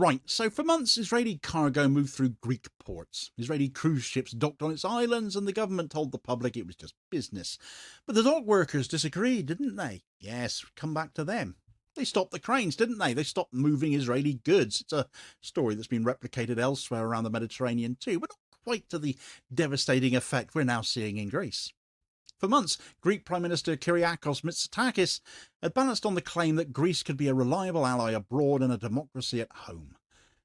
Right, so for months, Israeli cargo moved through Greek ports. Israeli cruise ships docked on its islands, and the government told the public it was just business. But the dock workers disagreed, didn't they? Yes, come back to them. They stopped the cranes, didn't they? They stopped moving Israeli goods. It's a story that's been replicated elsewhere around the Mediterranean too, but not quite to the devastating effect we're now seeing in Greece. For months, Greek Prime Minister Kyriakos Mitsotakis had balanced on the claim that Greece could be a reliable ally abroad and a democracy at home.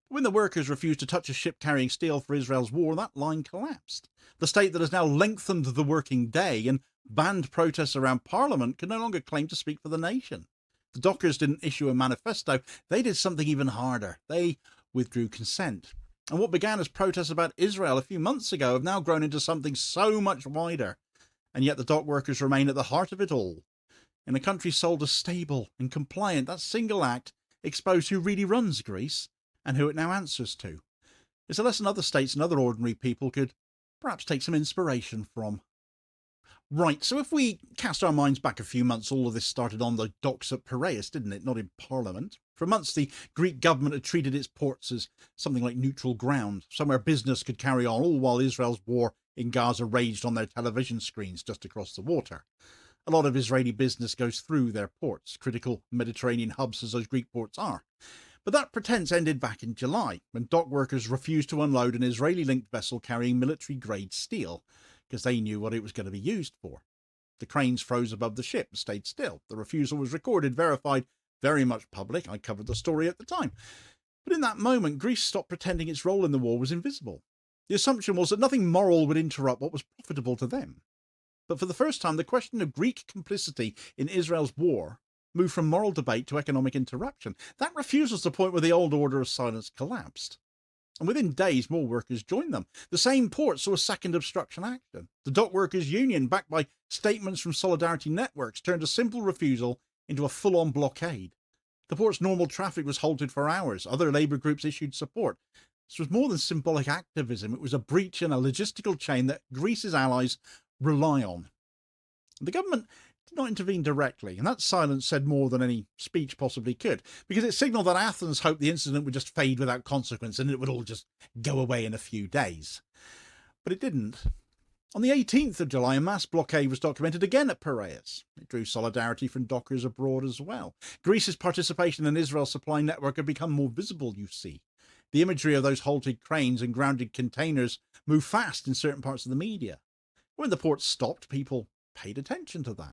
When the workers refused to touch a ship carrying steel for Israel's war, that line collapsed. The state that has now lengthened the working day and banned protests around Parliament can no longer claim to speak for the nation. The dockers didn't issue a manifesto, they did something even harder. They withdrew consent. And what began as protests about Israel a few months ago have now grown into something so much wider. And yet the dock workers remain at the heart of it all. In a country sold as stable and compliant, that single act exposed who really runs Greece and who it now answers to. It's a lesson other states and other ordinary people could perhaps take some inspiration from. Right, so if we cast our minds back a few months, all of this started on the docks at Piraeus, didn't it? Not in Parliament. For months, the Greek government had treated its ports as something like neutral ground, somewhere business could carry on, all while Israel's war in Gaza raged on their television screens just across the water. A lot of Israeli business goes through their ports, critical Mediterranean hubs as those Greek ports are. But that pretense ended back in July, when dock workers refused to unload an Israeli-linked vessel carrying military-grade steel, because they knew what it was going to be used for. The cranes froze above the ship and stayed still. The refusal was recorded, verified, very much public. I covered the story at the time. But in that moment, Greece stopped pretending its role in the war was invisible. The assumption was that nothing moral would interrupt what was profitable to them. But for the first time, the question of Greek complicity in Israel's war moved from moral debate to economic interruption. That refusal was the point where the old order of silence collapsed. And within days, more workers joined them. The same port saw a second obstruction action. The Dock Workers Union, backed by statements from solidarity networks, turned a simple refusal into a full-on blockade. The port's normal traffic was halted for hours. Other labour groups issued support. This was more than symbolic activism. It was a breach in a logistical chain that Greece's allies rely on. The government did not intervene directly, and that silence said more than any speech possibly could, because it signalled that Athens hoped the incident would just fade without consequence and it would all just go away in a few days. But it didn't. On the 18th of July, a mass blockade was documented again at Piraeus. It drew solidarity from dockers abroad as well. Greece's participation in Israel's supply network had become more visible, you see. The imagery of those halted cranes and grounded containers moved fast in certain parts of the media. When the port stopped, people paid attention to that.